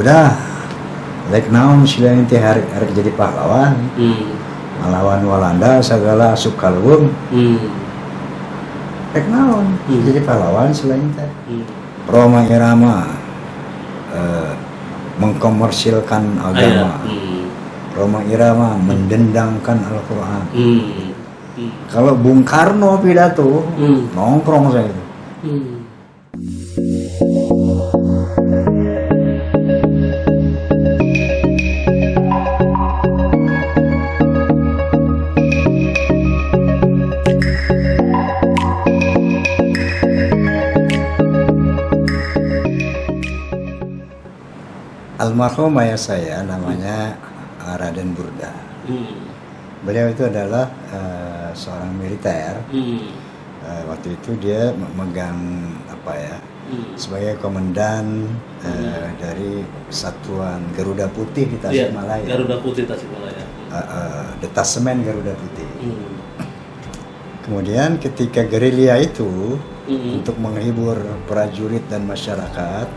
udah like naon selain teh hari jadi pahlawan melawan Walanda segala sukalung like naon jadi pahlawan selain teh Roma Irama mengkomersilkan agama. Roma Irama mendendangkan Al-Quran. Kalau Bung Karno pidato, nongkrong saya itu. Almarhum ayah saya namanya Raden Burda. Beliau itu adalah seorang militer. Waktu itu dia memegang sebagai komandan dari Satuan Garuda Putih di Tasikmalaya. Garuda Putih Tasikmalaya. Detasemen Garuda Putih. Kemudian ketika gerilya itu untuk menghibur prajurit dan masyarakat,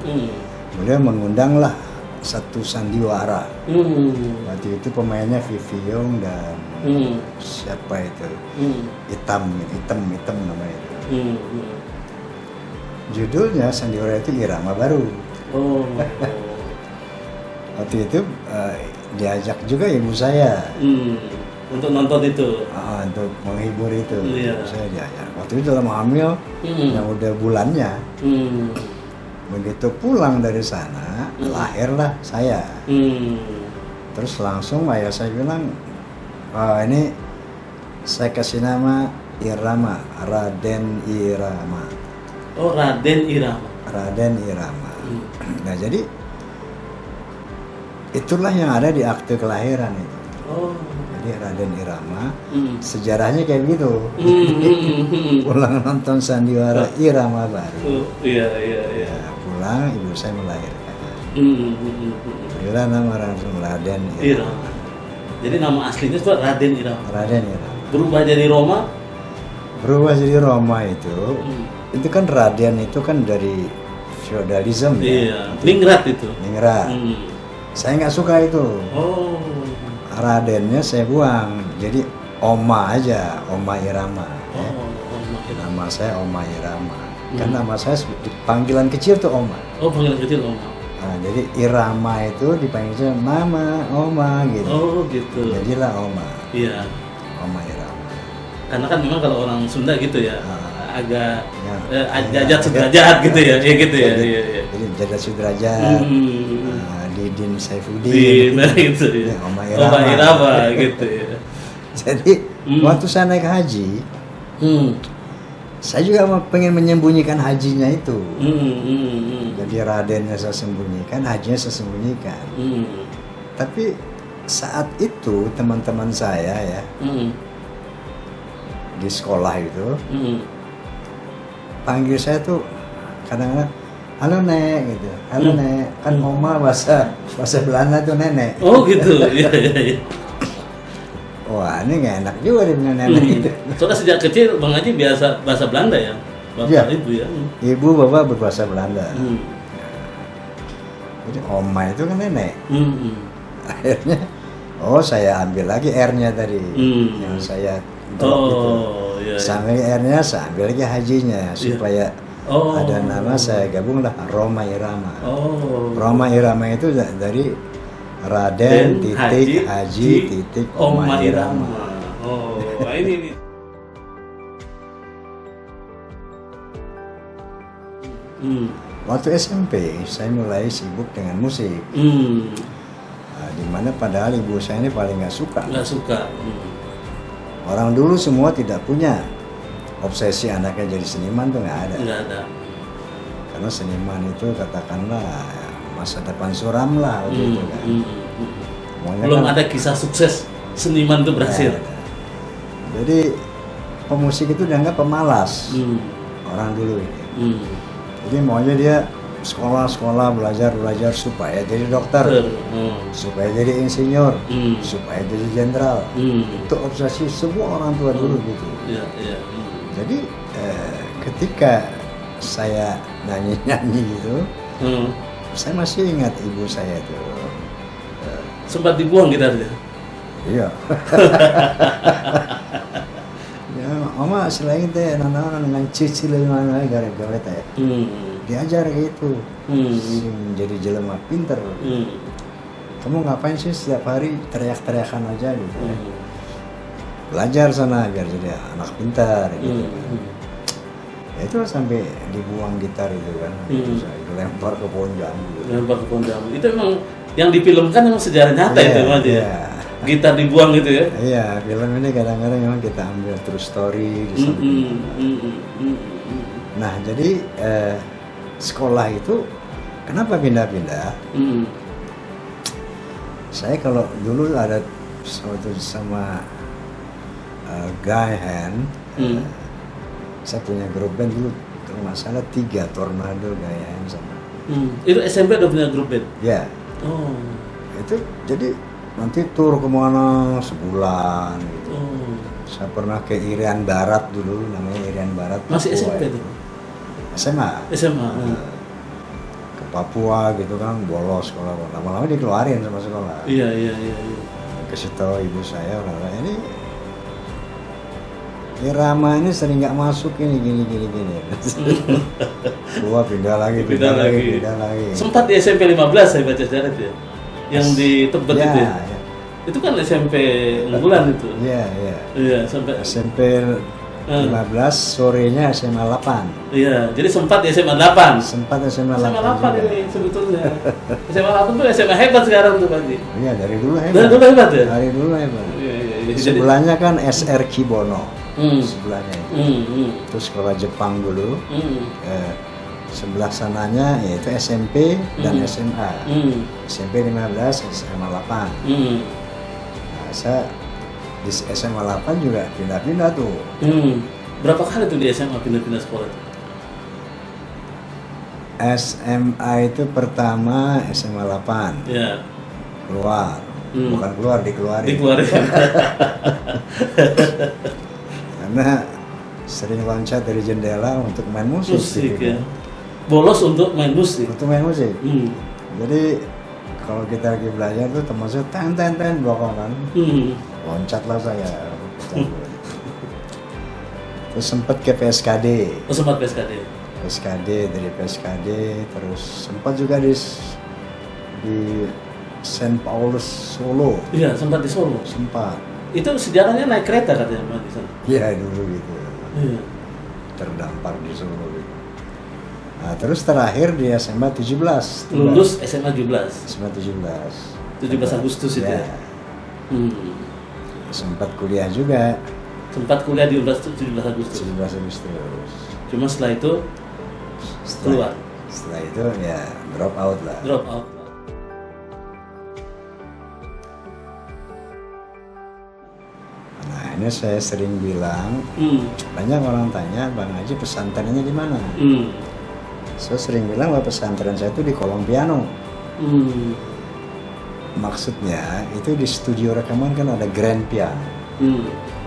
beliau mengundanglah satu sandiwara. Waktu itu pemainnya Vivi Young dan siapa itu? Hitam namanya itu. Judulnya sandiwara itu Irama Baru. Waktu itu diajak juga ibu saya untuk nonton itu. Untuk menghibur itu. Iya. Saya diajak. Waktu itu dalam hamil yang udah bulannya. Begitu pulang dari sana, lahirlah saya. Terus langsung ayah saya bilang, ini saya kasih nama Irama, Raden Irama. Oh, Raden Irama. Raden Irama. Nah jadi itulah yang ada di akte kelahiran itu. Jadi Raden Irama, sejarahnya kayak gitu. Pulang nonton sandiwara Irama Baru. Iya. Pulang ibu saya melahirkan. Beliau nama Raden Irama. Jadi nama aslinya itu Raden Irama. Raden Irama. Berubah jadi Roma? Berubah jadi Roma itu kan Raden itu kan dari feodalisme ya. Ningrat itu. Ningrat. Saya nggak suka itu. Radennya saya buang. Jadi Oma aja, Oma Irama. Nama saya Oma Irama. Kan nama saya panggilan kecil tuh Oma. Oh, panggilan kecil Oma. Nah, jadi Irama itu dipanggilnya Mama, Oma gitu. Oh, gitu. Jadilah Oma. Iya. Oma Irama. Karena kan memang kalau orang Sunda gitu ya, agak jajat sudrajat gitu ya. Iya gitu ya. Iya. Jadi jajat sudrajat. Didin Saifuddin. Gitu ya. Oma Irama gitu ya. Jadi waktu saya naik haji, saya juga pengen menyembunyikan hajinya itu. Jadi Radennya saya sembunyikan, hajinya saya sembunyikan. Tapi saat itu teman-teman saya ya di sekolah itu panggil saya tuh kadang-kadang halo nek gitu, halo nek, kan Oma bahasa Belanda tuh nenek. Oh gitu, iya. Wah ini nggak enak juga dengan nenek gitu. Soalnya sejak kecil Bang Haji biasa bahasa Belanda ya, bapak ibu ya. Ibu bapak berbahasa Belanda. Jadi Oma itu kan nenek. Akhirnya, saya ambil lagi R-nya tadi, yang saya drop itu. Iya. Sampai R-nya saya ambil lagi hajinya supaya ada nama saya gabunglah Roma Irama. Roma Irama itu dari Raden titik Haji titik Oma Irama. Ini. Waktu SMP saya mulai sibuk dengan musik. Dimana padahal ibu saya ini paling nggak suka. Orang dulu semua tidak punya obsesi anaknya jadi seniman tuh nggak ada. Karena seniman itu katakanlah masa depan suram lah gitu kan. Belum ada kisah sukses seniman itu berhasil. Jadi pemusik itu dianggap pemalas orang dulu ini. Jadi maunya dia sekolah belajar supaya jadi dokter, supaya jadi insinyur, supaya jadi jenderal. Itu obsesi semua orang tua dulu gitu. Jadi ketika saya nyanyi gitu, Saya masih ingat ibu saya itu. Sempat dibuang gitarnya? Iya. Ya, Oma selain teh nana dengan cicil mana gara-gara teh. Diajar gitu. Jadi jelema pinter. Kamu ngapain sih setiap hari teriak-teriakan aja gitu. Belajar sana biar jadi anak pintar gitu. Ya itu sampai dibuang gitar itu kan. Saya dilempar ke pohon jambu. Lempar ke pohon jambu. Itu memang yang difilmkan memang sejarah nyata itu Mas ya. Gitar dibuang gitu ya. Iya, film ini kadang-kadang memang kita ambil true story di sana. Nah, jadi sekolah itu kenapa pindah-pindah? Saya kalau dulu ada suatu sama Guy Hand, saya punya grup band dulu, kalau nggak salah 3 Tornado, Guy Hand sama. Itu SMP udah punya grup band? Ya. Oh. Itu jadi nanti tur kemana sebulan gitu. Saya pernah ke Irian Barat dulu, namanya Irian Barat. Masih Papua SMP itu? SMA. SMA. Ke Papua gitu kan, bolos sekolah. Lama-lama dikeluarin sama sekolah. Iya. Kasih tahu ibu saya, ini Irama ini sering nggak masuk ini gini. Gua pindah lagi. Sempat di SMP 15 saya baca sejarah itu ya. Yang di Tebet ya, itu ya. Ya. Itu kan SMP unggulan itu. Iya, sampai SMP 15 sorenya SMA 8. Iya, jadi sempat di SMA 8. Sempat SMA 8. SMA 8 ini sebetulnya. SMA 8 tuh SMA hebat sekarang tuh Pak Ji. Iya, dari dulu hebat. Dari dulu hebat ya? Dari dulu hebat. Iya. Sebelahnya kan SR Kibono. Sebelahnya itu. Terus sekolah Jepang dulu. Sebelah sananya yaitu SMP dan SMA. SMP 15, SMA 8. Nah, saya di SMA 8 juga pindah-pindah tuh. Berapa kali tuh di SMA pindah-pindah sekolah itu? SMA itu pertama SMA 8. Iya. Keluar. Bukan keluar, dikeluarin. Karena sering loncat dari jendela untuk main musik gitu. Ya. Bolos untuk main musik. Jadi kalau kita lagi belajar tuh teman saya ten belakangan. Loncatlah saya. Terus sempat ke PSKD. Oh, sempat PSKD. Dari PSKD terus sempat juga di Saint Paulus Solo. Iya, sempat di Solo. Sempat. Itu sejarahnya naik kereta katanya Mas di sana. Iya, dulu gitu. Iya. Terdampar di Solo gitu. Nah, terus terakhir di SMA 17. Lulus SMA 17. SMA 17. 17 Agustus itu ya. Sempat kuliah juga. Sempat kuliah di 17 Agustus. 17 Agustus. Cuma setelah itu keluar. Setelah itu ya drop out lah. Drop out. Nah, ini saya sering bilang, banyak orang tanya, Bang Haji pesantrennya di mana? Saya sering bilang bahwa pesantren saya itu di Kolong Piano. Maksudnya itu di studio rekaman kan ada grand piano,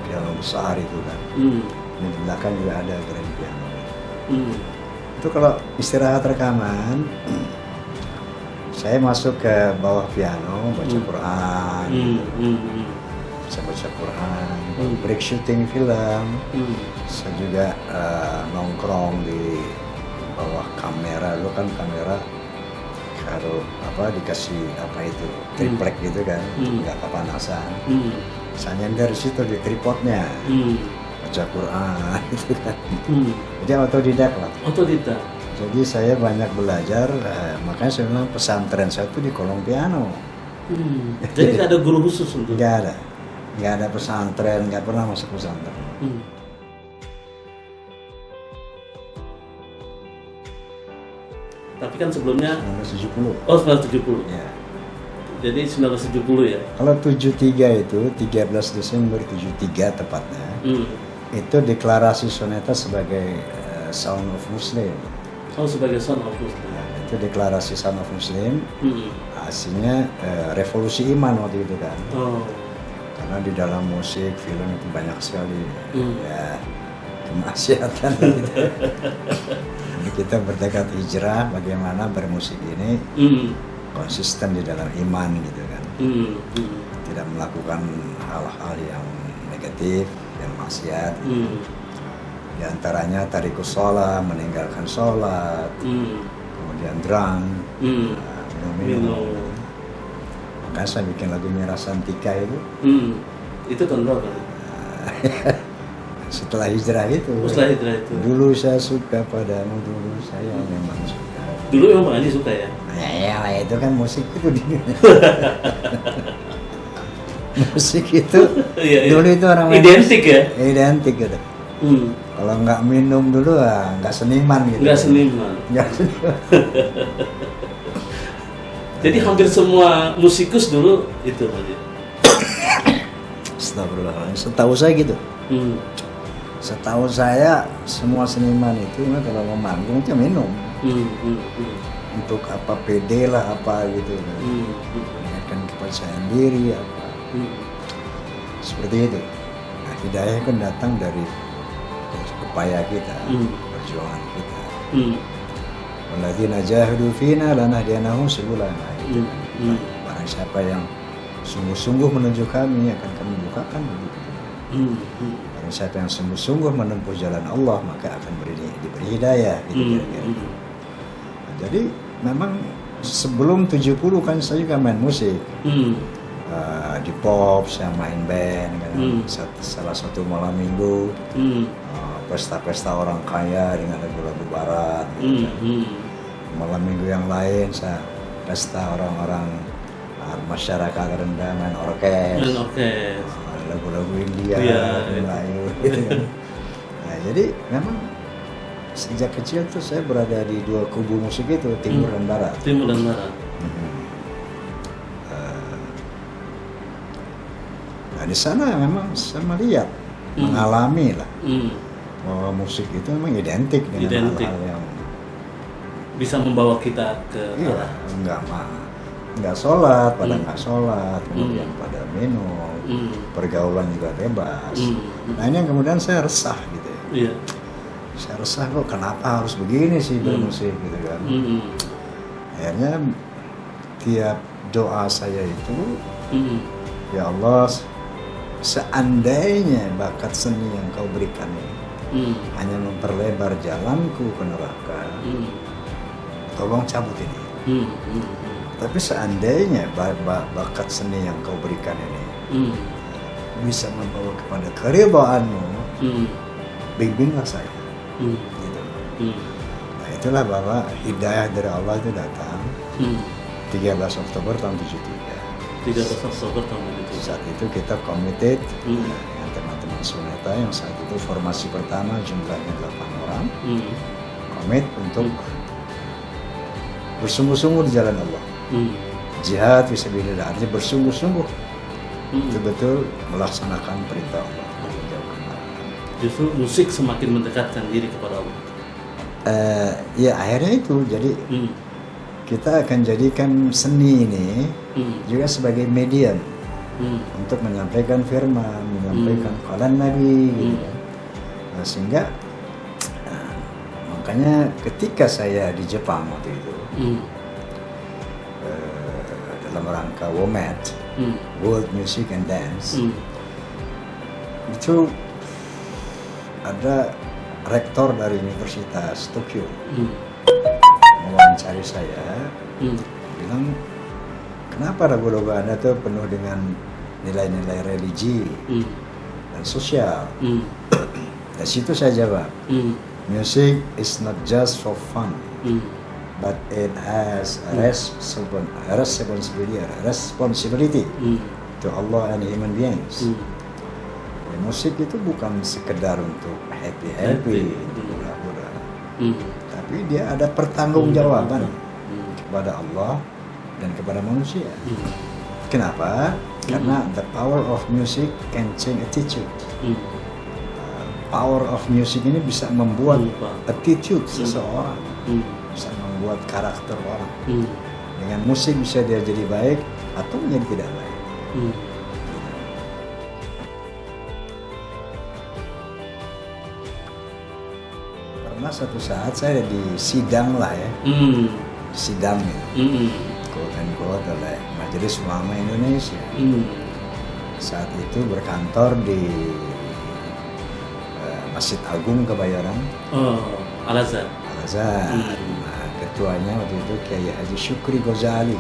piano besar itu kan. Di belakang juga ada grand piano. Itu kalau istirahat rekaman, saya masuk ke bawah piano, baca Quran, saya baca Quran, break syuting film, saya juga nongkrong di bawah kamera. Lu kan kamera kalau dikasih itu triplek gitu kan, nggak kepanasan. Saya nyender situ di tripodnya, baca Quran gitu kan. Jadi otodidak lah. Otodidak. Jadi saya banyak belajar, makanya saya bilang pesantren saya itu di Kolong Piano. Jadi nggak ada guru khusus untuk? Nggak ada pesantren, nggak pernah masuk pesantren. Tapi kan sebelumnya 1970. Oh, 1970. Ya. Jadi 1970 ya. Kalau 73 itu 13 Desember 73 tepatnya. Itu deklarasi Soneta sebagai Sound of Muslim. Oh, sebagai Sound of Muslim. Ya, itu deklarasi Sound of Muslim. Hasilnya revolusi iman waktu itu kan. Oh. Karena di dalam musik, film itu banyak sekali ya kemaksiatan gitu. Jadi kita bertekad hijrah bagaimana bermusik ini konsisten di dalam iman gitu kan. Tidak melakukan hal-hal yang negatif, yang maksiat. Di antaranya tarikus sholat, meninggalkan sholat, kemudian drunk, minum. Makanya saya bikin lagu Merah Santika itu. Itu tahun berapa? Setelah hijrah itu. Setelah hijrah itu. Dulu saya suka padamu, dulu saya memang suka. Dulu emang Pak Haji suka ya? Ya itu kan musik itu musik itu dulu itu orang identik ya? Identik gitu. Kalau nggak minum dulu nggak seniman gitu. Nggak seniman. Jadi hampir semua musikus dulu itu Pak Haji. Astagfirullahaladzim. Setahu saya gitu. Setahu saya semua seniman itu kalau mau manggung itu minum. Untuk apa PD lah apa gitu. Meningkatkan kepercayaan diri apa. Seperti itu. Nah, hidayah kan datang dari upaya kita, perjuangan kita. Walladzina jahadu fina lanahdiyanahum subulana. Barang siapa yang sungguh-sungguh menuju kami akan kami bukakan begitu. Barang siapa yang sungguh-sungguh menempuh jalan Allah maka akan diberi hidayah gitu kira-kira. Nah, jadi memang sebelum 70 kan saya juga main musik. Di pop saya main band kan. Salah satu malam minggu pesta-pesta orang kaya dengan lagu-lagu barat gitu kan. Malam minggu yang lain saya pesta orang-orang masyarakat rendah main orkes. Lagu-lagu India, Melayu gitu kan. Nah, jadi memang sejak kecil tuh saya berada di dua kubu musik itu, timur dan barat. Timur dan barat. Nah di sana memang saya melihat, mengalami lah bahwa musik itu memang identik dengan hal-hal yang bisa membawa kita ke arah. Enggak sholat, pada nggak sholat, kemudian pada minum, pergaulan juga bebas. Nah ini yang kemudian saya resah gitu ya. Saya resah kok kenapa harus begini sih bermusik gitu kan. Akhirnya tiap doa saya itu, ya Allah, seandainya bakat seni yang kau berikan ini hanya memperlebar jalanku ke neraka, tolong cabut ini. Tapi seandainya bakat seni yang kau berikan ini bisa membawa kepada keridhaanmu, bimbinglah saya. Gitu. Nah itulah bahwa hidayah dari Allah itu datang 13 Oktober tahun 73. 13 Oktober tahun 73. Saat itu kita committed dengan teman-teman Suneta yang saat itu formasi pertama jumlahnya 8 orang, komit untuk bersungguh-sungguh di jalan Allah. Jihad fisabilillah, artinya bersungguh-sungguh betul-betul melaksanakan perintah Allah. Justru musik semakin mendekatkan diri kepada Allah. Ya akhirnya itu jadi kita akan jadikan seni ini juga sebagai medium untuk menyampaikan firman, menyampaikan qalan Nabi gitu kan. Nah, sehingga makanya ketika saya di Jepang waktu itu dalam rangka WOMAD, World Music and Dance, itu ada rektor dari Universitas Tokyo mewawancari saya, bilang kenapa lagu-lagu Anda tuh penuh dengan nilai-nilai religi dan sosial. Dari situ saya jawab, music is not just for fun, but it has a responsibility to Allah and human beings. Musik itu bukan sekedar untuk happy, untuk hura-hura, tapi dia ada pertanggungjawaban kepada Allah dan kepada manusia. Kenapa? Karena the power of music can change attitude. Power of music ini bisa membuat attitude seseorang, bisa membuat karakter orang. Dengan musik bisa dia jadi baik atau menjadi tidak baik. Karena satu saat saya di sidang lah ya, sidang gitu, quote oleh Majelis Ulama Indonesia. Saat itu berkantor di Masjid Agung Kebayoran. Al-Azhar. Nah, ketuanya waktu itu Kiai Haji Syukri Ghazali.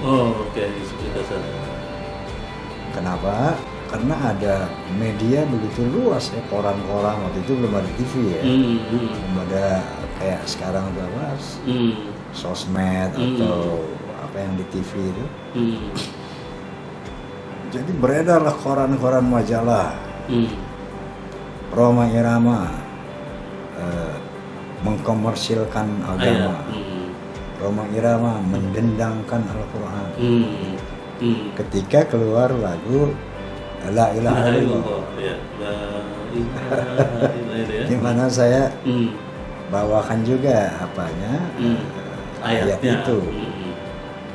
Kiai Haji Syukri Ghazali. Kenapa? Karena ada media begitu luas ya, koran-koran, waktu itu belum ada TV ya, belum ada kayak sekarang udah luas, sosmed atau apa yang di TV itu. Jadi beredarlah koran-koran majalah, Rhoma Irama mengkomersilkan agama, Rhoma Irama mendendangkan Al-Quran. Ketika keluar lagu La ilaha illallah, di mana saya bawakan juga apanya, ayat itu,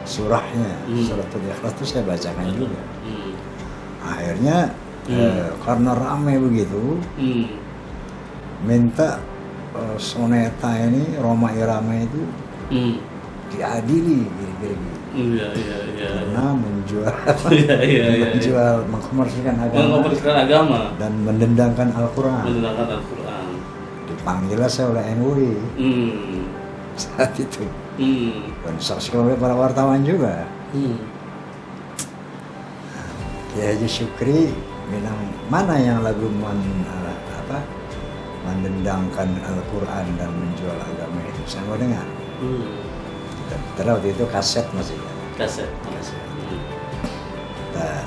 surahnya, suratul Ikhlas itu saya bacakan juga. Akhirnya karena ramai begitu, minta Soneta ini, Rhoma Irama itu diadili gitu. Karena menjual mengkomersilkan agama dan mendendangkan Al-Quran. Dipanggillah saya oleh MUI saat itu, dan disaksikan oleh para wartawan juga. Kiai Haji Syukri bilang, mana yang lagu mendendangkan Al-Quran dan menjual agama itu, saya mau dengar. Karena waktu itu kaset masih kan? Kaset. Nah,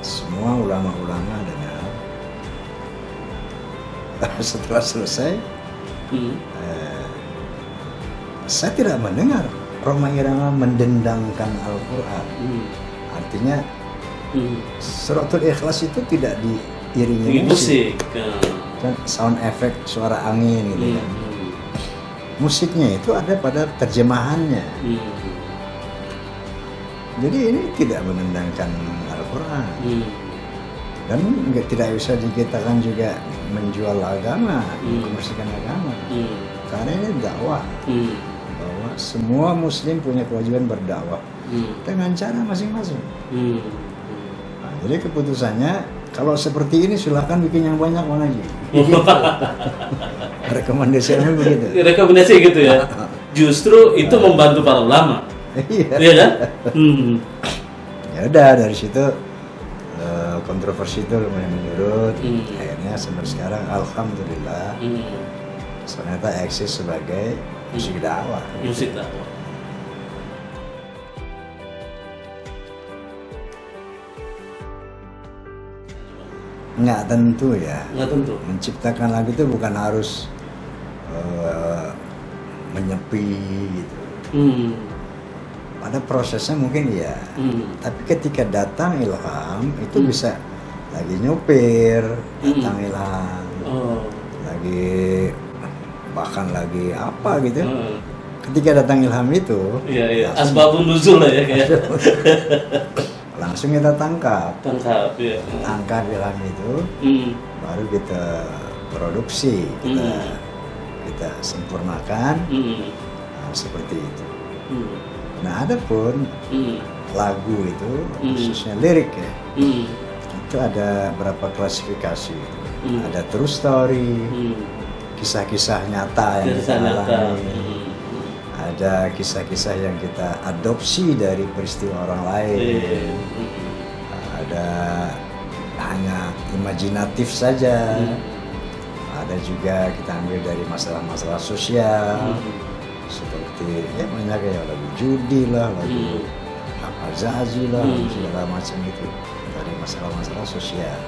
semua ulama-ulama dengar. Setelah selesai, saya tidak mendengar Rhoma Irama mendendangkan Al-Quran. Artinya suratul Ikhlas itu tidak diiringi musik. Sound effect, suara angin gitu kan. Musiknya itu ada pada terjemahannya. Jadi ini tidak menendangkan Al-Quran. Dan tidak bisa dikatakan juga menjual agama, mengkomersilkan agama. Karena ini dakwah. Bahwa semua muslim punya kewajiban berdakwah dengan cara masing-masing. Nah, jadi keputusannya, kalau seperti ini silahkan bikin yang banyak lagi. Rekomendasinya begitu. Rekomendasi gitu ya. Justru itu membantu para ulama. Iya kan? Ya udah, dari situ kontroversi itu lumayan menurun. Akhirnya sampai sekarang alhamdulillah ternyata eksis sebagai musik dakwah. Musik dakwah. Nggak tentu ya. Nggak tentu. Menciptakan lagu itu bukan harus menyepi gitu. Pada prosesnya mungkin ya. Tapi ketika datang ilham itu bisa lagi nyupir, datang ilham, lagi bahkan lagi apa gitu. Ketika datang ilham itu, asbabun nuzul lah ya kayak. Langsung kita tangkap ilham itu, baru kita produksi, kita sempurnakan, seperti itu. Nah, ada pun lagu itu, khususnya lirik ya, itu ada berapa klasifikasi. Ada true story, kisah-kisah nyata yang kita alami. Ada kisah-kisah yang kita adopsi dari peristiwa orang lain. Ada hanya imajinatif saja. Ada juga kita ambil dari masalah-masalah sosial. Seperti ya banyak ya, lagu judi lah, lagu apa zazi lah, segala macam itu dari masalah-masalah sosial.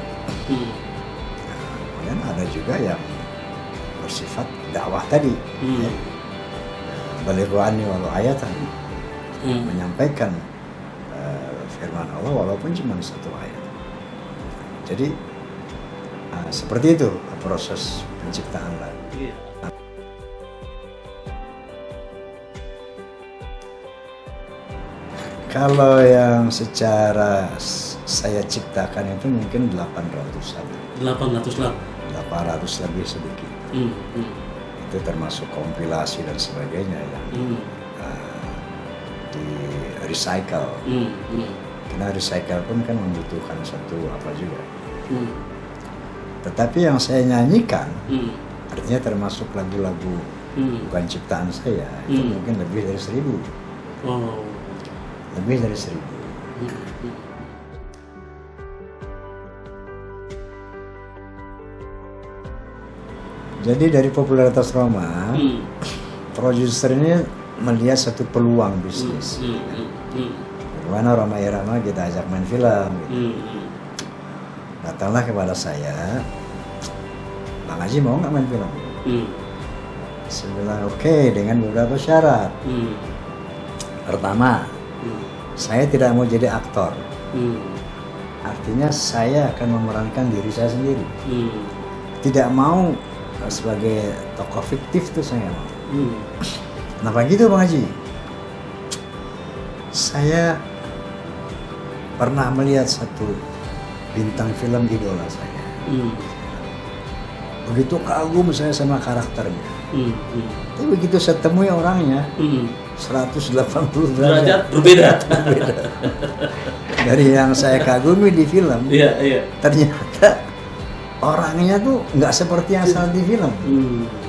Kemudian ada juga yang bersifat dakwah tadi. Balighu'anni walau ayatan, menyampaikan firman Allah walaupun cuma satu ayat. Jadi seperti itu proses penciptaan lagu. Kalau yang secara saya ciptakan itu mungkin 800 lagu. 800 lagu. 800 lebih sedikit. itu termasuk kompilasi dan sebagainya yang di recycle. Karena recycle pun kan membutuhkan satu apa juga. Tetapi yang saya nyanyikan artinya termasuk lagu-lagu bukan ciptaan saya, itu mungkin lebih dari 1.000. Lebih dari 1.000. Jadi dari popularitas Roma, produser ini melihat satu peluang bisnis. Bagaimana Rhoma Irama kita ajak main film gitu. Datanglah kepada saya, Bang Haji mau nggak main film? Saya bilang oke, dengan beberapa syarat. Pertama, saya tidak mau jadi aktor. Artinya saya akan memerankan diri saya sendiri. Tidak mau sebagai tokoh fiktif tuh saya mau. Kenapa gitu Bang Haji? Saya pernah melihat satu bintang film idola saya. Begitu kagum saya sama karakternya. Tapi begitu saya temui orangnya, 180 derajat berbeda. Dari yang saya kagumi di film, ternyata orangnya tuh nggak seperti yang saat di film.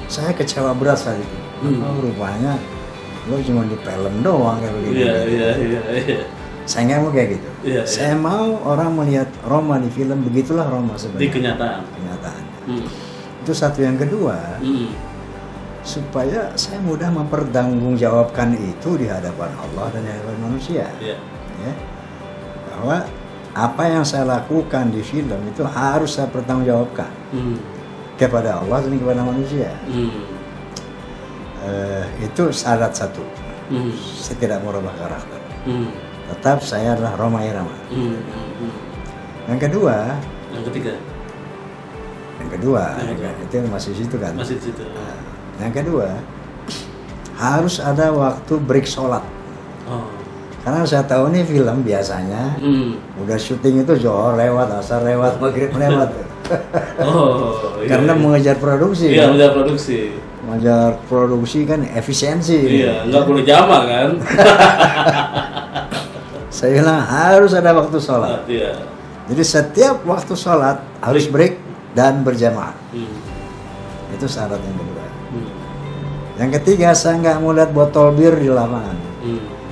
Saya kecewa berat saat itu. Rupanya lo cuma di film doang kayak begini. Saya nggak mau kayak gitu. Saya mau orang melihat Rhoma di film, begitulah Rhoma sebenarnya. Di kenyataan. Itu satu. Yang kedua, supaya saya mudah mempertanggungjawabkan itu di hadapan Allah dan di hadapan manusia. Ya. Bahwa apa yang saya lakukan di film itu harus saya pertanggungjawabkan kepada Allah dan kepada manusia. Itu syarat satu. Saya tidak mau rubah karakter. Tetap saya adalah Rhoma Irama. Yang kedua, itu masih situ kan. Yang kedua, harus ada waktu break sholat. Karena saya tahu nih film biasanya udah syuting itu Zuhur lewat, asar lewat, maghrib lewat. Karena mengejar produksi. Iya, kan? mengejar produksi kan efisiensi. Iya, nggak boleh jamak kan. Saya bilang harus ada waktu sholat. Jadi setiap waktu sholat harus break dan berjamaah. Itu syarat yang kedua. Yang ketiga, saya nggak mau lihat botol bir di lapangan.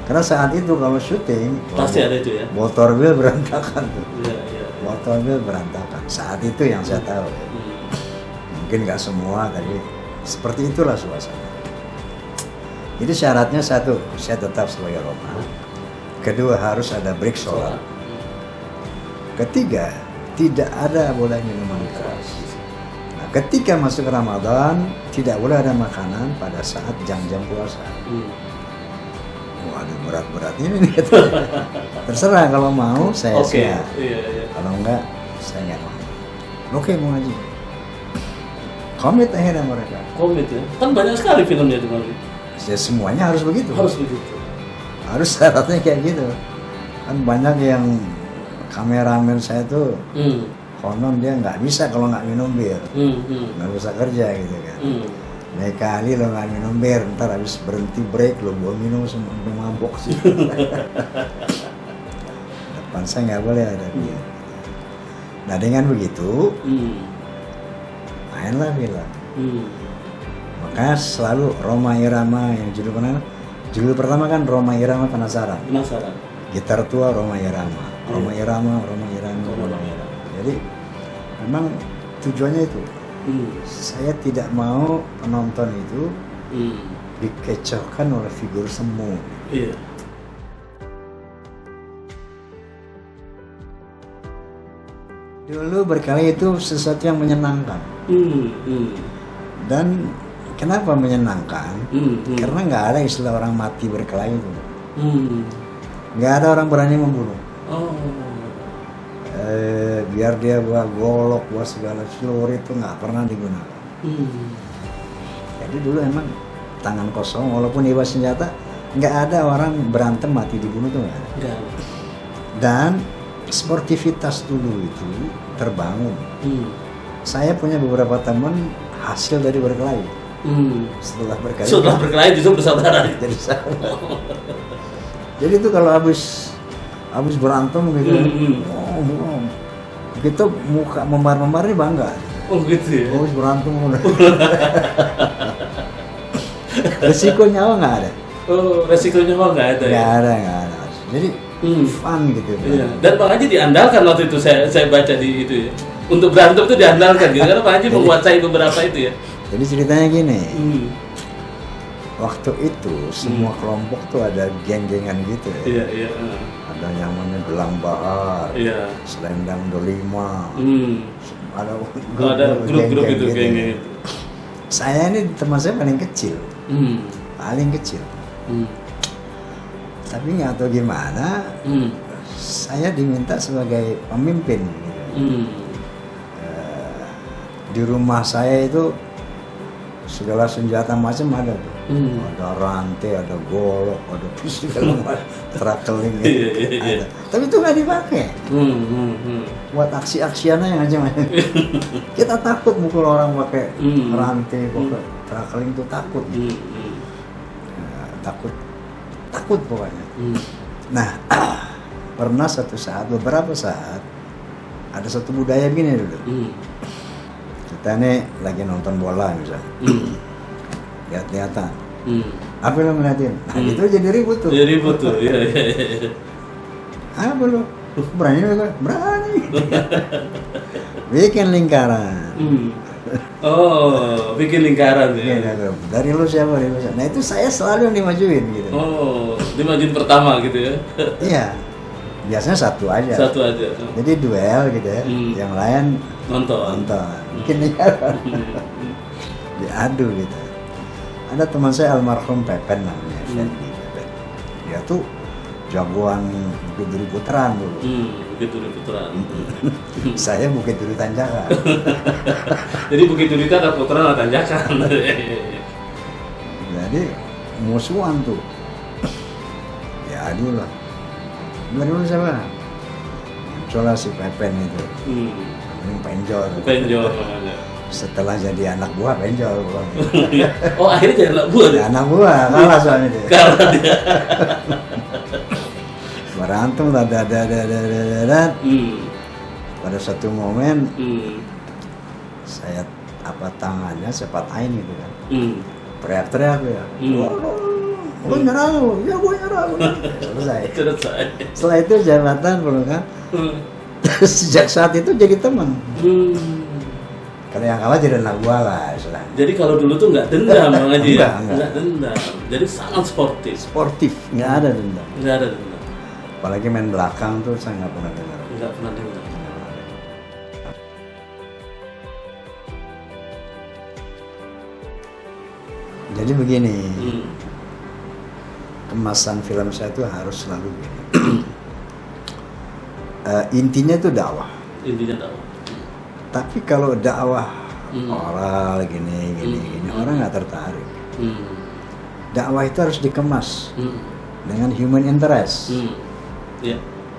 Karena saat itu kalau syuting pasti ada itu ya. Botol bir berantakan tuh. Botol bir berantakan. Saat itu yang saya tahu. Mungkin nggak semua, tapi seperti itulah suasana. Jadi syaratnya satu, saya tetap sebagai Rhoma. Kedua, harus ada break sholat. Ketiga, tidak ada boleh minuman keras. Nah, ketika masuk Ramadan, tidak boleh ada makanan pada saat jam-jam puasa. Waduh, berat-berat ini nih. Terserah, kalau mau saya siap. Kalau enggak, saya nggak mau. Oke, mau ngaji. Komit akhirnya mereka. Komit ya. Kan banyak sekali filmnya itu nanti. Ya, semuanya harus begitu. Harus syaratnya kayak gitu. Kan banyak yang kameramen saya tuh konon dia nggak bisa kalau nggak minum bir, nggak bisa kerja gitu kan. Lain kali lo nggak minum bir, ntar habis berhenti break lo bawa minum semua mabok sih. Depan saya nggak boleh ada bir. Nah dengan begitu mainlah film. Makanya selalu Rhoma Irama yang judul pertama kan Rhoma Irama Penasaran. Gitar tua Rhoma Irama. Rhoma Irama. Jadi memang tujuannya itu. Saya tidak mau penonton itu dikecohkan oleh figur semu. Dulu berkelahi itu sesuatu yang menyenangkan. Dan kenapa menyenangkan? Karena nggak ada istilah orang mati berkelahi itu. Nggak ada orang berani membunuh. Biar dia bawa golok, bawa segala seluruh itu nggak pernah digunakan. Jadi dulu emang tangan kosong, walaupun bawa senjata, nggak ada orang berantem mati dibunuh tuh nggak ada. Dan sportivitas dulu itu terbangun. Saya punya beberapa teman hasil dari berkelahi. Setelah berkelahi. Setelah berkelahi justru bersaudara. Jadi saudara. Jadi itu kalau habis berantem gitu, kita muka memar-memar ini bangga. Oh gitu ya. Habis berantem udah. Resiko nyawa nggak ada. Oh, resiko nyawa nggak ada. Nggak ada. Jadi fun gitu. Iya. Dan Bang Haji diandalkan waktu itu saya baca di itu ya. Untuk berantem itu diandalkan gitu karena Bang Haji menguasai beberapa itu ya. Jadi ceritanya gini. Waktu itu semua kelompok tuh ada geng-gengan gitu ya. Iya. Ada yang namanya Gelang Bahar, Selendang Delima, ada grup-grup itu geng-geng itu. Saya ini teman saya paling kecil, tapi nggak tahu gimana, saya diminta sebagai pemimpin. Gitu. Di rumah saya itu segala senjata macam ada tuh. Ada rantai, ada golok, ada pisau, trakeling gitu. Iya. Tapi itu nggak dipakai. Buat aksi-aksiannya yang macam-macam. Kita takut mukul orang pakai rantai, pakai trakeling itu takut. Takut pokoknya. Nah, pernah beberapa saat ada satu budaya begini dulu. Kita nih lagi nonton bola misalnya. Lihat-lihatan. Apa lo ngeliatin? Nah itu jadi ribut tuh. Jadi ribut tuh, iya. Apa lo? Berani lo? Berani. Bikin lingkaran. Oh, bikin lingkaran ya. Dari lo siapa? Nah itu saya selalu yang dimajuin gitu. Oh, dimajuin pertama gitu ya? Iya. Biasanya satu aja. Jadi duel gitu ya. Yang lain nonton. Bikin lingkaran. Diadu gitu. Ada teman saya almarhum Pepen namanya, Fendi Pepen. Dia tuh jagoan Bukit Duri Putaran dulu. Bukit Duri Putaran. Saya Bukit Duri Tanjakan. Jadi Bukit Duri itu ada putaran ada tanjakan. Jadi musuhan tuh. Ya aduh lah. Dulu siapa? Muncullah si Pepen itu. Penjol. Setelah jadi anak buah benjol. Oh akhirnya jadi anak buah deh? Anak buah, kalah soalnya dia. Kalah dia. Berantem lah, pada satu momen saya tangannya saya patahin gitu kan. Teriak-teriak ya. Lu nyerah lu, ya gue nyerah. Selesai. Setelah itu jabatan pelukan. Sejak saat itu jadi teman. Kalau yang kalah jadi anak buah lah istilahnya. Jadi kalau dulu tuh nggak dendam Bang Haji ya? Nggak dendam. Jadi sangat sportif. Nggak ada dendam. Apalagi main belakang tuh saya nggak pernah dengar. Nggak pernah dengar. Jadi begini, kemasan film saya tuh harus selalu begini. Intinya tuh dakwah. Tapi kalau dakwah oral gini, orang nggak tertarik. Dakwah itu harus dikemas dengan human interest.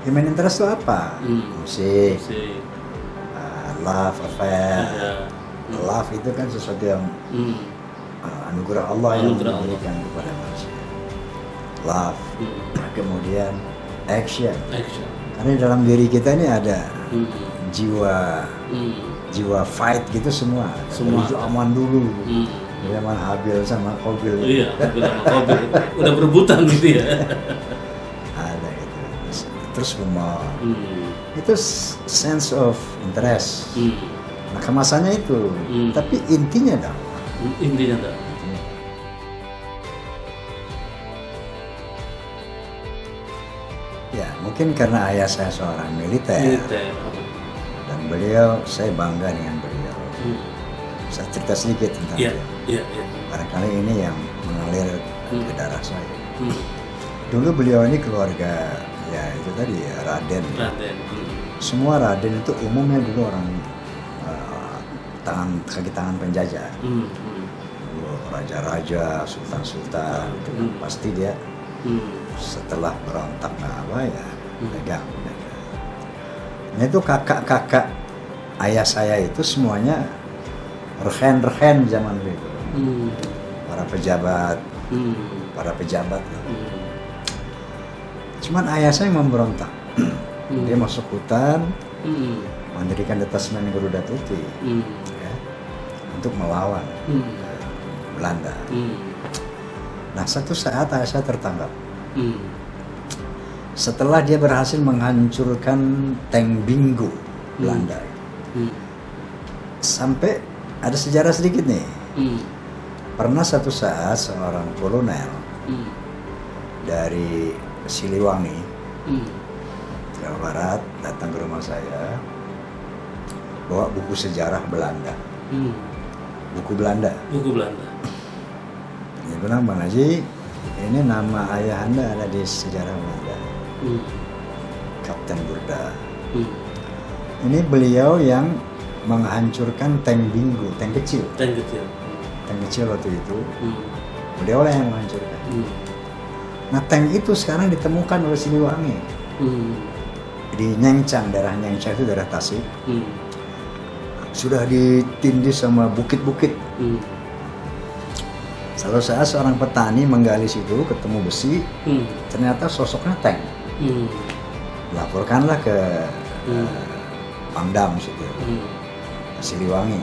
Human interest itu apa? Musik, love affair. Love itu kan sesuatu yang anugerah Allah yang diberikan kepada manusia. Love, kemudian action. Karena dalam diri kita ini ada jiwa fight gitu semua zaman dulu zaman Habil sama Qabil Habil sama Qabil udah berebutan gitu ya. Ada gitu terus humor itu sense of interest. Nah kemasannya itu tapi intinya ya mungkin karena ayah saya seorang militer. Dan beliau, saya bangga dengan beliau. Saya cerita sedikit tentang dia. Barangkali ini yang mengalir ke darah saya. Dulu beliau ini keluarga, ya itu tadi ya, Raden. Semua Raden itu umumnya dulu orang kaki tangan penjajah. Dulu raja-raja, sultan-sultan, itu kan pasti dia setelah berontak pegang. Nah itu kakak-kakak ayah saya itu semuanya rehen zaman itu. para pejabat, para pejabat. Cuman ayah saya memberontak. Dia masuk hutan, mendirikan detasemen Garuda Putih ya, untuk melawan Belanda. Nah, satu saat ayah saya tertangkap. Setelah dia berhasil menghancurkan tank Bingo Belanda. Sampai ada sejarah sedikit nih. Pernah satu saat seorang kolonel dari Siliwangi, Jawa Barat, datang ke rumah saya, bawa buku sejarah Belanda. Buku Belanda. Dia bilang, Bang Haji, ini nama ayah Anda ada di sejarah Belanda. Kapten Burda. Ini beliau yang menghancurkan tank Bingo, tank kecil waktu itu. Beliau lah yang menghancurkan. Nah, tank itu sekarang ditemukan oleh Siliwangi di Nyencang, daerah Nyencang itu daerah Tasik. Sudah ditindih sama bukit-bukit. Suatu saat seorang petani menggali situ, ketemu besi, ternyata sosoknya tank. Laporkanlah ke Pangdam situ, Siliwangi.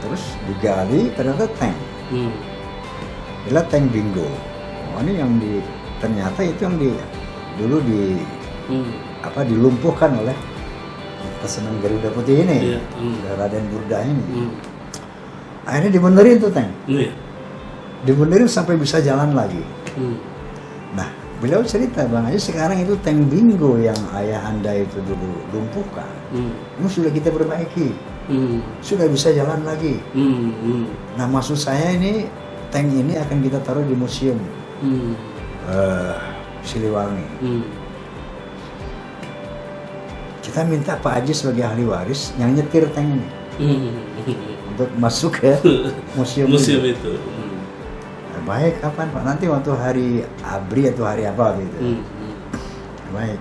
Terus digali, ternyata tank. Bila tank Bingo. Oh, ini yang ternyata itu yang dulu dilumpuhkan oleh Detasemen Garuda Putih ini, Raden Burda ini. Akhirnya dibenerin tuh tank. Dibenerin sampai bisa jalan lagi. Nah, beliau cerita, Bang Haji, sekarang itu tank Bingo yang ayah Anda itu dulu lumpuhkan, ini sudah kita perbaiki, sudah bisa jalan lagi. Nah, maksud saya ini tank ini akan kita taruh di museum Siliwangi. Kita minta Pak Haji sebagai ahli waris yang nyetir tank ini untuk masuk ke museum itu. Nah, baik, kapan Pak? Nanti waktu hari ABRI atau hari apa gitu. Baik.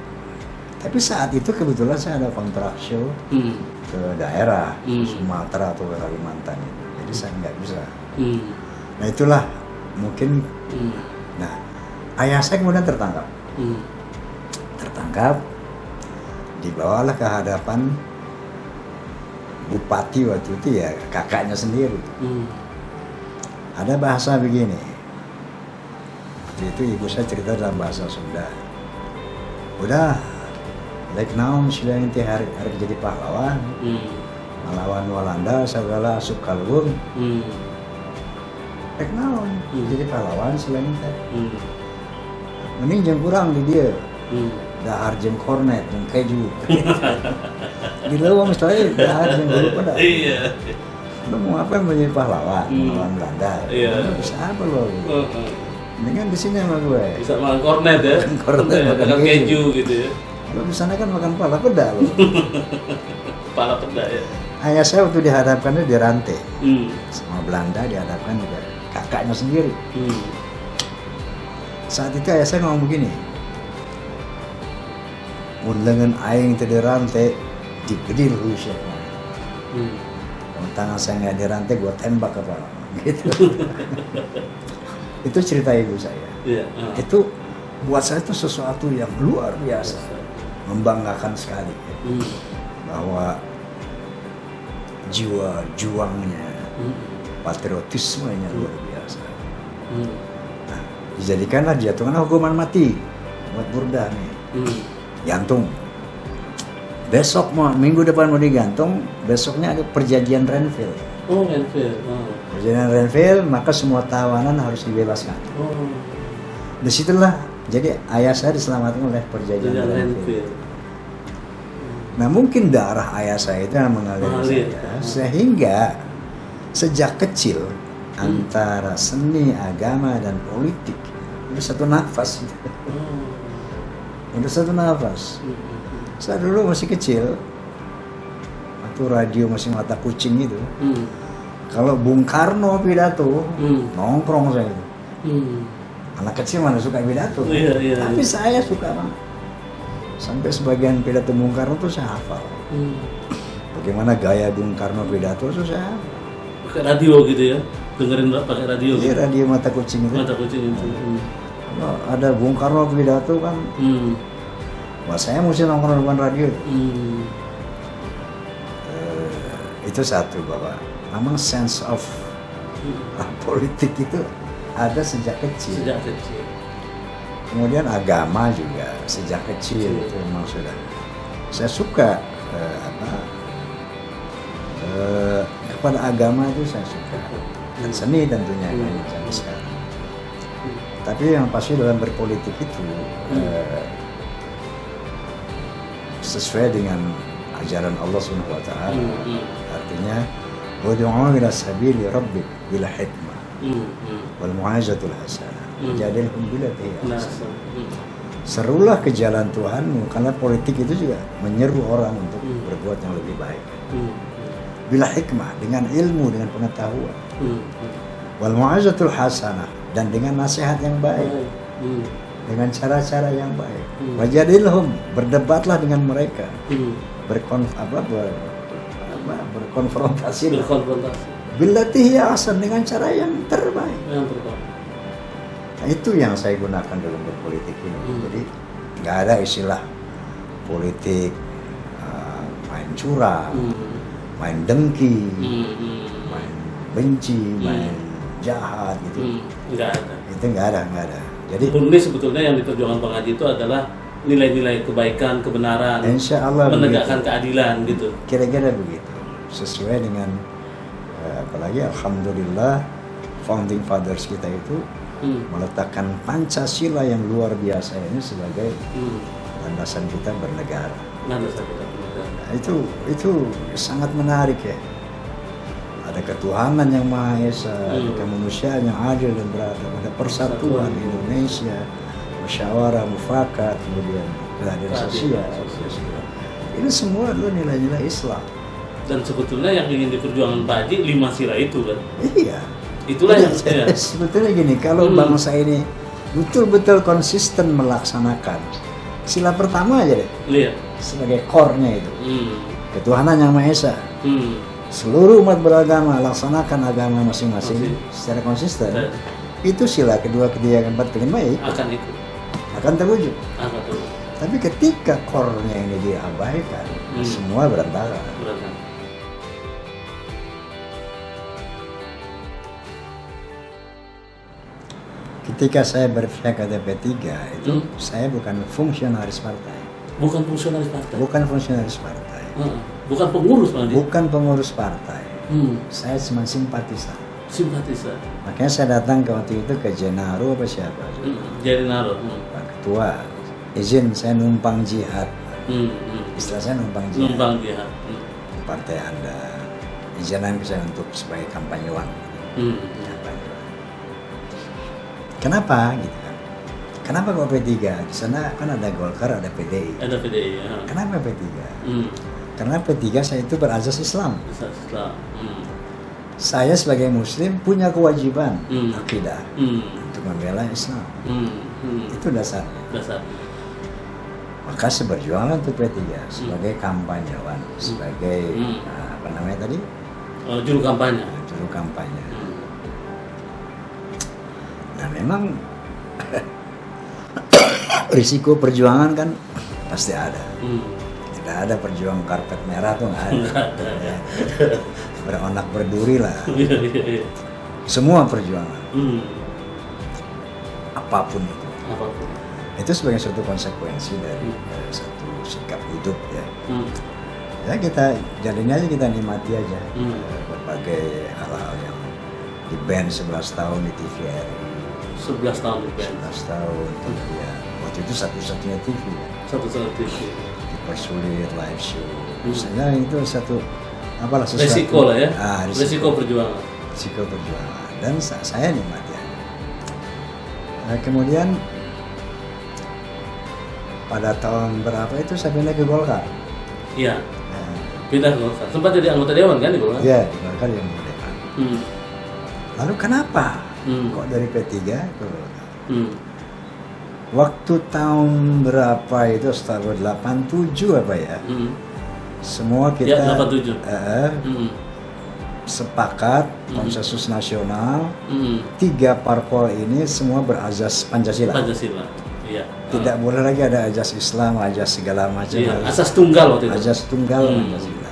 Tapi saat itu kebetulan saya ada kontrak show ke daerah Sumatera atau Kalimantan, jadi saya nggak bisa. Nah, itulah mungkin. Nah, ayah saya kemudian tertangkap. Dibawalah ke hadapan bupati waktu itu, ya kakaknya sendiri. Ada bahasa begini. Waktu itu ibu saya cerita dalam bahasa Sunda. Udah, like naon sila inti hari jadi pahlawan. Melawan Walanda segala sukalun. Like naon jadi pahlawan sila inti. Mending jeung kurang di dia. Dahar jeung kornet jeung keju. Di leuweung misalnya dahar jeung gulu pada. Iya. Lu mau apa menjadi pahlawan melawan Belanda? Iya. Lu bisa apa lu? Mendingan di sini sama gue. Bisa makan kornet ya. Makan keju gitu ya. Lu di sana kan makan pala peda lu. Pala peda ya. Ayah saya waktu dihadapkannya dirantai. Sama Belanda dihadapkan juga kakaknya sendiri. Saat itu ayah saya ngomong begini. Mun lengan aing teu dirantai digedil Rusia. Tangan saya nggak dirantai, gue tembak kepala. Gitu. Itu cerita ibu saya. Itu buat saya itu sesuatu yang luar biasa, membanggakan sekali. Bahwa jiwa juangnya, patriotismenya luar biasa. Nah, dijadikanlah dijatuhkanlah hukuman mati buat Burda nih. Gantung. Besok minggu depan mau digantung, besoknya ada perjanjian Renville. Oh, Renville. Perjanjian Renville, maka semua tawanan harus dibebaskan. Disitulah, jadi ayah saya diselamatkan oleh perjanjian Renville. Nah, mungkin darah ayah saya itu yang mengalir saya, sehingga sejak kecil antara seni, agama, dan politik udah satu nafas. Udah satu nafas. Saya dulu masih kecil, waktu radio masih mata kucing gitu. Kalau Bung Karno pidato, nongkrong saya itu. Anak kecil mana suka pidato, tapi saya suka banget. Sampai sebagian pidato Bung Karno tuh saya hafal. Bagaimana gaya Bung Karno pidato tuh saya hafal. pakai radio gitu ya, dengerin pakai radio. Iya, gitu. radio mata kucing itu. Mata kucing itu. Kalau ada Bung Karno pidato kan, wah saya mesti nongkrong depan radio. Itu satu, bahwa memang sense of politik itu ada sejak kecil. Kemudian agama juga sejak kecil itu memang sudah. Saya suka kepada agama itu saya suka, dan seni tentunya kan sampai sekarang. Tapi yang pasti dalam berpolitik itu sesuai dengan ajaran Allah Subhanahu wa taala. Artinya ud'u ila sabili rabbik bil hikmah wal mu'azatul hasanah. Jadilhum billati hiya ahsan. Serulah ke jalan Tuhanmu, karena politik itu juga menyeru orang untuk berbuat yang lebih baik. Bila hikmah, dengan ilmu, dengan pengetahuan. Wal mu'azatul hasanah, dan dengan nasihat yang baik. Dengan cara-cara yang baik. Wajadilhum, berdebatlah dengan mereka. Berkonfrontasi. Billati hiya ahsan, dengan cara yang terbaik. Nah, itu yang saya gunakan dalam berpolitik ini. Jadi nggak ada istilah politik main curang, main dengki, main benci, main jahat gitu. Nggak ada. Itu nggak ada. Jadi murni sebetulnya yang diperjuangkan Bang Haji itu adalah nilai-nilai kebaikan, kebenaran, insya Allah menegakkan begitu. keadilan gitu. Kira-kira begitu. Sesuai dengan apalagi alhamdulillah founding fathers kita itu meletakkan Pancasila yang luar biasa ini sebagai landasan kita bernegara. Nah, itu sangat menarik ya. Ada ketuhanan yang Maha Esa, ada kemanusiaan yang adil dan beradab, ada persatuan Indonesia, musyawarah mufakat, kemudian keadilan sosial. Ini semua adalah nilai-nilai Islam. Dan sebetulnya yang ingin diperjuangkan Pak Haji 5 sila itu kan. Iya. Itulah yang sebetulnya gini, kalau bangsa ini betul-betul konsisten melaksanakan sila pertama aja deh, sebagai core-nya itu, ketuhanan yang Maha Esa. Seluruh umat beragama laksanakan agama masing-masing secara konsisten. Itu sila kedua, ketiga, keempat, kelima ya akan terwujud. Tapi ketika core-nya ini diabaikan, semua berantakan. Ketika saya berpihak ke P3 itu saya bukan fungsionaris partai. Bukan fungsionaris partai. Bukan fungsionaris partai. Bukan pengurus partai. Bukan pengurus partai. Saya cuma simpatisan. Simpatisan. Makanya saya datang ke waktu itu ke Jenaro apa siapa? Jenaro. Pak Ketua, izin saya numpang jihad. Istilah saya numpang jihad. Numpang jihad. Partai Anda izinkan saya untuk sebagai kampanyewan. Kenapa gitu kan? Kenapa kok P3? Di sana kan ada Golkar, ada PDI. Ada PDI. Ya. Kenapa P3? Karena P3 saya itu berazas Islam. Saya sebagai Muslim punya kewajiban akidah untuk membela Islam. Itu dasarnya. Maka saya berjuang untuk P3 sebagai kampanyewan, sebagai apa namanya tadi? Juru kampanye. Juru kampanye. Nah memang risiko perjuangan kan pasti ada. Tidak ada perjuangan karpet merah tuh nggak ada. Beranak berduri lah. Semua perjuangan. Apapun itu. Itu sebagai suatu konsekuensi dari satu sikap hidup ya. Ya kita jadinya aja, kita nikmati aja berbagai hal-hal yang di band 11 tahun di TVRI. 11 tahun di band. 11 tahun kemudian waktu itu satu-satunya TV ya. Satu-satunya TV. Dipersulit live show. Misalnya itu satu apalah sesuatu. Resiko lah ya. Risiko perjuangan. Risiko perjuangan. Dan saya nikmati aja. Kemudian pada tahun berapa itu saya pindah ke Golkar. Iya. Pindah ke Golkar. Sempat jadi anggota dewan kan di Golkar? Iya, di Golkar yang anggota dewan. Lalu kenapa kok dari P3 ke Golkar? Waktu tahun berapa itu, setelah 87 apa ya? Semua kita ya, 87. sepakat konsensus nasional 3 parpol ini semua berazas Pancasila. Pancasila. Iya. Tidak boleh lagi ada azas Islam, azas segala macam. Iya, asas tunggal waktu itu. Azas tunggal Pancasila.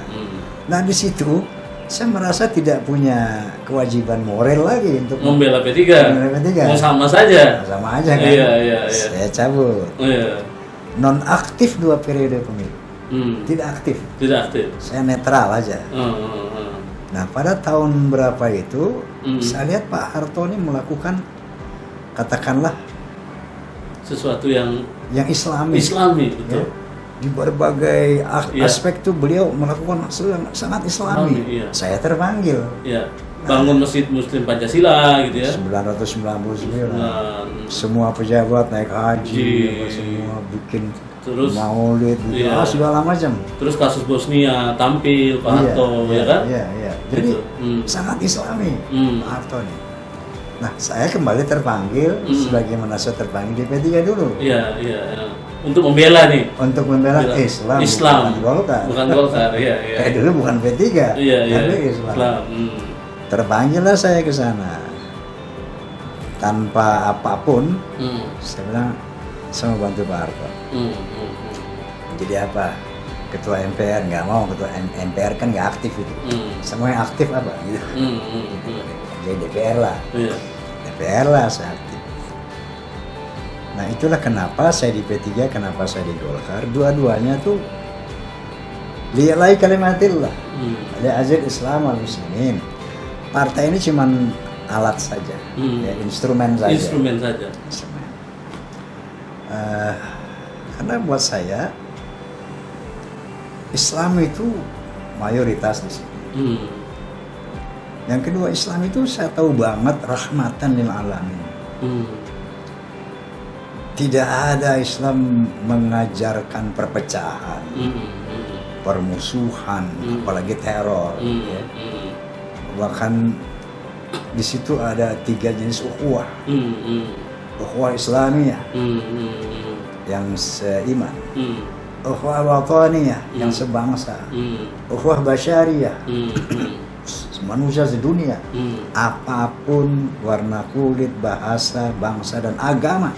Nah di situ saya merasa tidak punya kewajiban moral lagi untuk membela P3. Mau sama saja. Sama aja kan. Iya. Saya cabut. Iya. Non aktif 2 periode pemilu. Tidak aktif. Tidak aktif. Saya netral aja. Nah pada tahun berapa itu saya lihat Pak Harto ini melakukan katakanlah sesuatu yang Islami. Betul. Ya. Di berbagai aspek tuh beliau melakukan sesuatu yang sangat Islami. Iya. Saya terpanggil. Iya. Bangun Masjid Muslim Pancasila gitu ya. 999. Semua pejabat naik haji, semua bikin terus maulid, segala macam. Terus kasus Bosnia tampil Pak Harto, ya kan? Iya. Jadi sangat Islami Pak Harto nih. Nah, saya kembali terpanggil sebagaimana saya terpanggil di P3 dulu. Iya. Untuk membela nih. Untuk membela Islam. Bukan Golkar. Bukan Golkar, iya. Kayak dulu bukan P3. Iya. Islam. Terpanggillah saya ke sana. Tanpa apapun, saya bilang saya mau bantu Pak Harto. Jadi apa? Ketua MPR nggak mau, ketua MPR kan nggak aktif itu. Semua yang aktif apa? Gitu. Jadi DPR lah. DPR lah saya aktif. Nah itulah kenapa saya di P3, kenapa saya di Golkar. Dua-duanya tuh lillahi kalimatillah. Ada azad Islam wal muslimin. Partai ini cuman alat saja, ya, instrumen saja. Karena buat saya Islam itu mayoritas di sini. Yang kedua, Islam itu saya tahu banget rahmatan lil alamin. Tidak ada Islam mengajarkan perpecahan, permusuhan, apalagi teror. Ya. Bahkan di situ ada 3 jenis ukhuwah. Ukhuwah Islamiyah yang seiman, ukhuwah wataniyah yang sebangsa, ukhuwah basyariyah manusia sedunia, apapun warna kulit, bahasa, bangsa dan agama,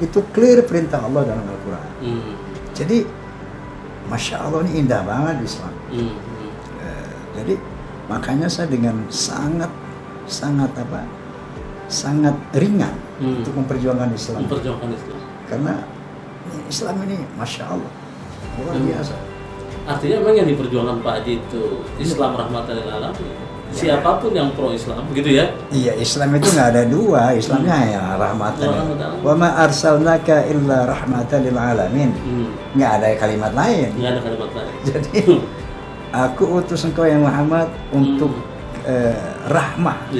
itu clear perintah Allah dalam Al-Quran. Jadi Masya Allah ini indah banget Islam. Jadi makanya saya dengan sangat ringan untuk memperjuangkan Islam. Karena Islam ini Masya Allah luar biasa. Artinya memang yang diperjuangkan Pak Haji itu Islam rahmatan lil alamin. Siapapun yang pro Islam, begitu ya? Iya, Islam itu nggak ada dua, Islamnya ya rahmatan. Wa ma arsalnaka illa rahmatan lil alamin. Nggak ada kalimat lain. Jadi aku utus engkau yang Muhammad untuk rahmah.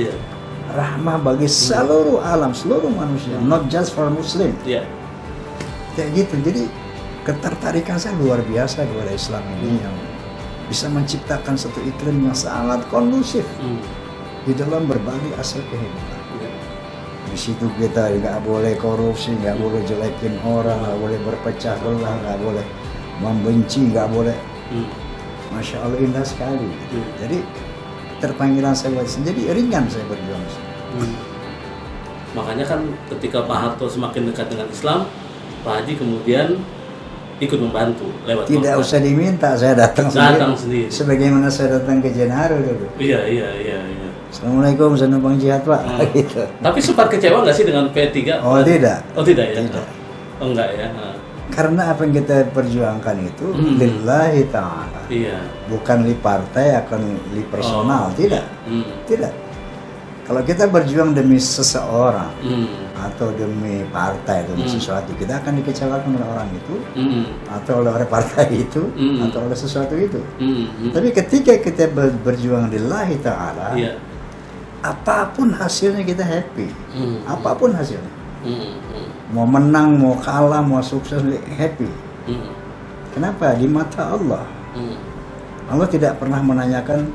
Rahmah bagi seluruh alam, seluruh manusia, not just for Muslim. Kayak gitu. Jadi ketertarikan saya luar biasa kepada Islam ini yang bisa menciptakan satu iklim yang sangat kondusif di dalam berbagai aspek kehidupan. Di situ kita nggak boleh korupsi, nggak boleh jelekin orang, nggak boleh berpecah belah, nggak boleh membenci, nggak boleh. Masya Allah indah sekali. Jadi terpanggilan saya buat jadi ringan saya berjuang. Makanya kan ketika Pak Harto semakin dekat dengan Islam, Pak Haji kemudian ikut membantu lewat tidak usah diminta, saya datang sendiri. Sebagaimana saya datang ke Jenharu dulu. Iya. Assalamualaikum, saya numpang jihad Pak. Gitu. Tapi sempat kecewa nggak sih dengan P3? Oh tidak ya? Tidak. Oh enggak ya? Karena apa yang kita perjuangkan itu lillahi ta'ala. Iya. Bukan li partai, akan li personal. Tidak. Kalau kita berjuang demi seseorang atau demi partai atau demi sesuatu, kita akan dikecewakan oleh orang itu atau oleh partai itu atau oleh sesuatu itu. Tapi ketika kita berjuang lillahi ta'ala, apapun hasilnya kita happy. Apapun hasilnya. Mau menang, mau kalah, mau sukses, happy. Kenapa? Di mata Allah. Allah tidak pernah menanyakan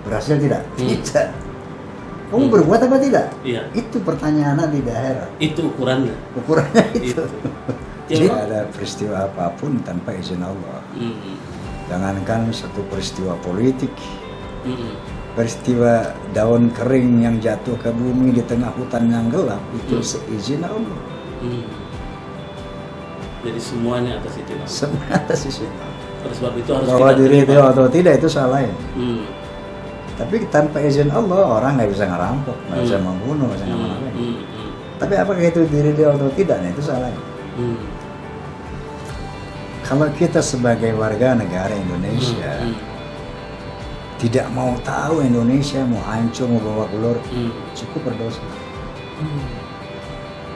berhasil tidak? Tidak. Kamu berbuat apa tidak? Iya. Itu pertanyaan di akhirat. Itu ukurannya. Ukurannya itu. Jadi ada peristiwa apapun tanpa izin Allah. Jangankan satu peristiwa politik, peristiwa daun kering yang jatuh ke bumi di tengah hutan yang gelap itu seizin Allah. Jadi semuanya atas izin Allah. Semuanya atas izin Allah. Oleh sebab itu harus bahwa kita diri terima. itu atau tidak itu salah ya. Tapi tanpa izin Allah orang nggak bisa ngerampok, nggak bisa membunuh, nggak bisa ngapain. Tapi apakah itu diri dia atau tidak? Nah, itu salah ya. Kalau kita sebagai warga negara Indonesia tidak mau tahu Indonesia mau hancur mau bawa keluar, cukup berdosa.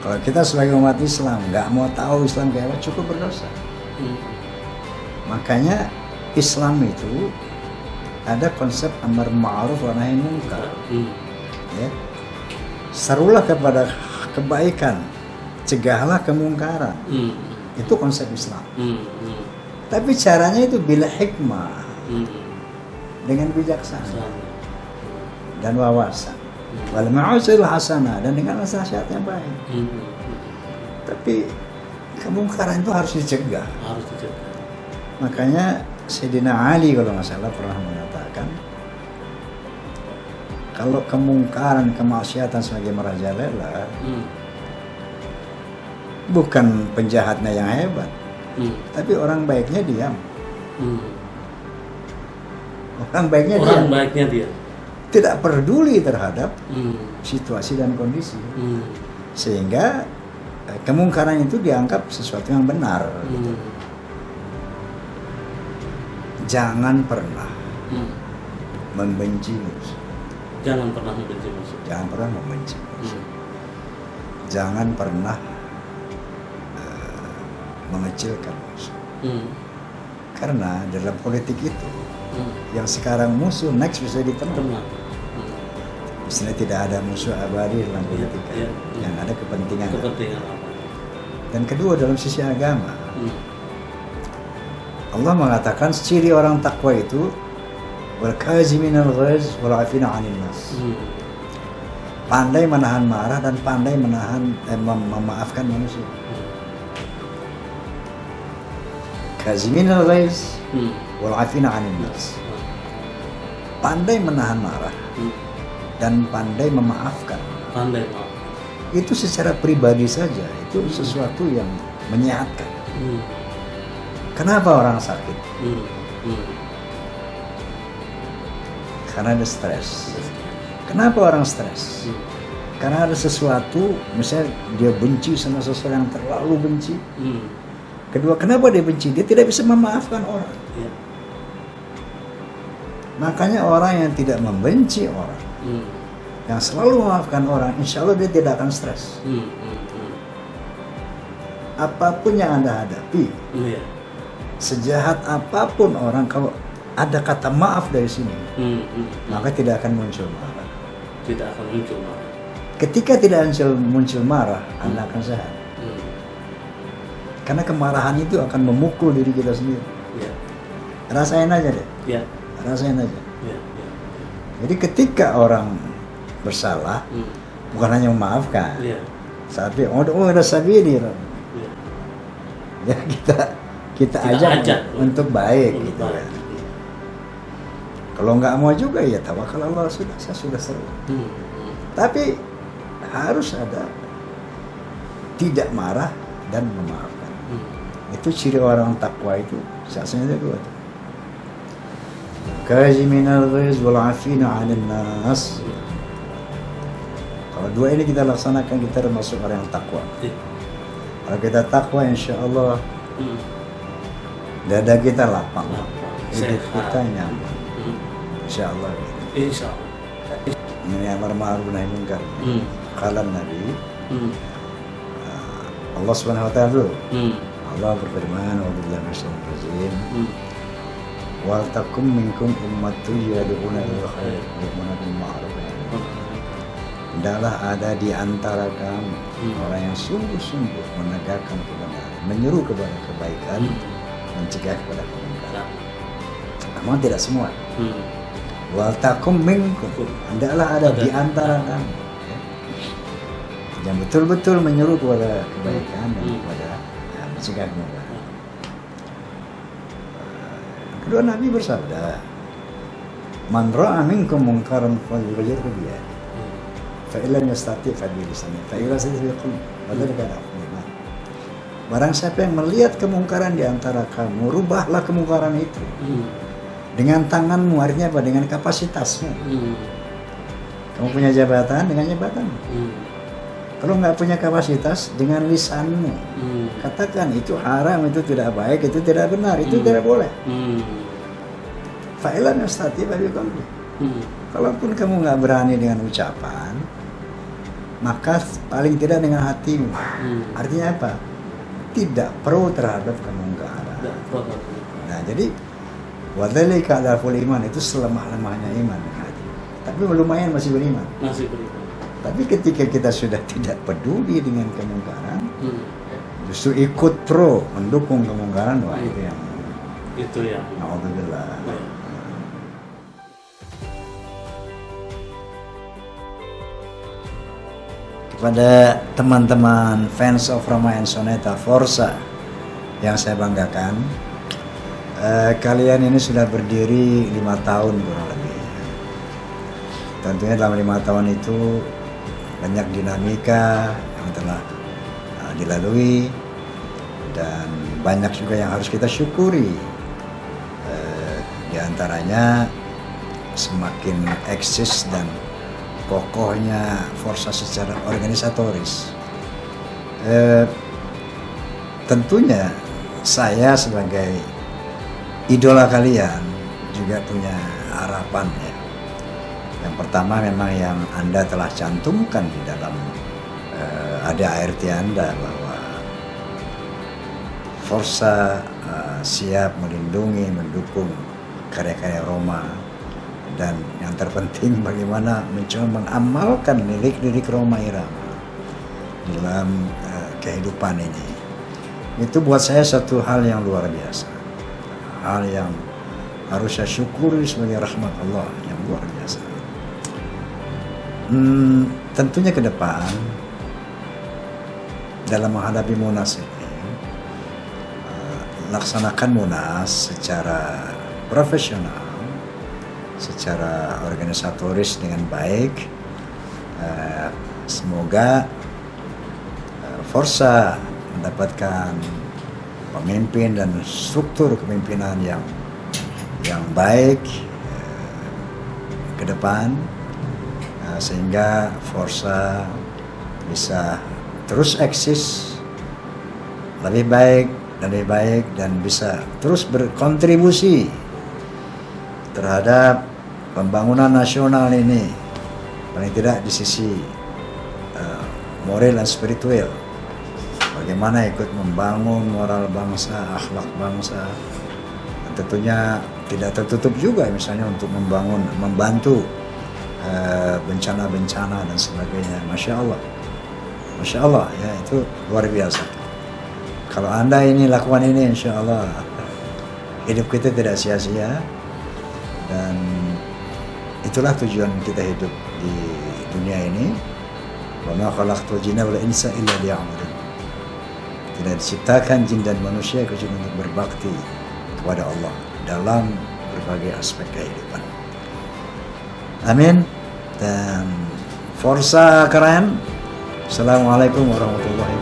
Kalau kita sebagai umat Islam nggak mau tahu Islam kayak apa, cukup berdosa. Makanya Islam itu ada konsep amar ma'ruf wa nahi munkar. Ya. Serulah kepada kebaikan, cegahlah kemungkaran. Itu konsep Islam. Tapi caranya itu bila hikmah, dengan bijaksana dan wawasan. Wal ma'usil hasanah, dan dengan nasihat yang baik. Tapi kemungkaran itu harus dicegah. Makanya Sayyidina Ali kalau nggak salah pernah mengatakan, kalau kemungkaran, kemaksiatan sebagai merajalela, bukan penjahatnya yang hebat, tapi orang baiknya diam. Orang baiknya dia tidak peduli terhadap situasi dan kondisi, sehingga kemungkaran itu dianggap sesuatu yang benar. Jangan pernah membenci musuh. Jangan pernah membenci musuh. Jangan pernah membenci musuh. Jangan pernah mengecilkan musuh. Karena dalam politik itu yang sekarang musuh next bisa ditendang. Misalnya tidak ada musuh abadi dalam politik, yang ada kepentingan. Dan kedua dalam sisi agama, Allah mengatakan ciri orang takwa itu wal kaziminal ghaiz wal afina 'anil nas. Pandai menahan marah dan pandai memaafkan manusia. Kaziminal ghaiz wal afina 'anil nas. Pandai menahan marah dan pandai memaafkan. Pandai maaf. Itu secara pribadi saja itu sesuatu yang menyehatkan. Kenapa orang sakit? Karena ada stres. Kenapa orang stres? Karena ada sesuatu, misalnya dia benci sama seseorang yang terlalu benci. Kedua, kenapa dia benci? Dia tidak bisa memaafkan orang. Makanya orang yang tidak membenci orang, yang selalu memaafkan orang, insya Allah dia tidak akan stres. Apapun yang Anda hadapi, sejahat apapun orang, kalau ada kata maaf dari sini, maka tidak akan muncul marah. Tidak akan muncul marah. Ketika tidak muncul marah, Anda akan sehat. Karena kemarahan itu akan memukul diri kita sendiri. Rasain aja deh. Rasain aja. Jadi ketika orang bersalah, bukan hanya memaafkan, tapi ada sabili. Ya kita ajak untuk baik gitu ya. Kalau nggak mau juga ya tawakal Allah, saya sudah seru. Tapi harus ada tidak marah dan memaafkan. Itu ciri orang takwa itu. Saksanya dua tuh. Kaziminal ghaiz wal 'afina 'anil nas. Kalau dua ini kita laksanakan, kita termasuk orang yang takwa. Kalau kita takwa, insya Allah dada kita lapang, hidup kita nyaman, insya Allah. Insya Allah. Ini amar ma'ruf nahi munkar. Kala Nabi, Allah Subhanahu Wa Taala, Allah berfirman, "Wabillahi minasyaitonir rajim, wal takum minkum ummatun yad'una ila khair wa ya'muruna bil ma'ruf." Hendaklah ada di antara kamu orang yang sungguh-sungguh menegakkan kebenaran, menyeru kepada kebaikan, mencegah kepada kemungkaran. Namun tidak semua. Wal takum minkum, hendaklah ada di antara kamu yang betul-betul menyeru kepada kebaikan dan kepada mencegah kemungkaran. Kedua Nabi bersabda, Man ra'a minkum munkaran falyughayyirhu bi yadihi. Fa in lam yastati' fa bi lisanihi. Fa in lam yastati' fa bi qalbihi. Barang siapa yang melihat kemungkaran di antara kamu, rubahlah kemungkaran itu. Dengan tanganmu, artinya apa? Dengan kapasitasmu. Kamu punya jabatan, dengan jabatan. Kalau nggak punya kapasitas, dengan lisanmu. Katakan itu haram, itu tidak baik, itu tidak benar, itu tidak boleh. Fa'ilan yastati fa bi qalbihi. Kalaupun kamu nggak berani dengan ucapan, maka paling tidak dengan hatimu. Artinya apa? Tidak pro terhadap kemungkaran. Nah, jadi wadzalika adzaful iman, itu selemah-lemahnya iman. Tapi lumayan masih beriman. Tapi ketika kita sudah tidak peduli dengan kemungkaran, justru ikut pro mendukung kemungkaran, wah itu yang alhamdulillah. Kepada teman-teman fans of Roma and Soneta Forza yang saya banggakan, kalian ini sudah berdiri 5 tahun kurang lebih. Tentunya dalam 5 tahun itu banyak dinamika yang telah dilalui dan banyak juga yang harus kita syukuri. Di antaranya semakin eksis dan kokohnya Forza secara organisatoris. Tentunya saya sebagai idola kalian juga punya harapan ya. Yang pertama memang yang Anda telah cantumkan di dalam ADART Anda bahwa Forza siap melindungi, mendukung karya-karya Roma. Dan yang terpenting bagaimana mencoba mengamalkan lirik-lirik Roma Irama dalam kehidupan ini. Itu buat saya satu hal yang luar biasa, hal yang harus saya syukuri sebagai rahmat Allah yang luar biasa. Tentunya ke depan dalam menghadapi Munas ini, laksanakan Munas secara profesional, secara organisatoris dengan baik. Semoga Forza mendapatkan pemimpin dan struktur kepemimpinan yang baik ke depan, sehingga Forza bisa terus eksis lebih baik dan bisa terus berkontribusi terhadap pembangunan nasional ini, paling tidak di sisi moral dan spiritual. Bagaimana ikut membangun moral bangsa, akhlak bangsa. Tentunya tidak tertutup juga misalnya untuk membantu bencana-bencana dan sebagainya. Masya Allah ya, itu luar biasa. Kalau Anda ini lakukan ini, insya Allah hidup kita tidak sia-sia. Dan itulah tujuan kita hidup di dunia ini. Wa ma khalaqtul jinna wal insa illa liya'budun. Tidak diciptakan jin dan manusia kecuali untuk berbakti kepada Allah dalam berbagai aspek kehidupan. Amin. Dan Forza keren. Assalamualaikum warahmatullahi wabarakatuh.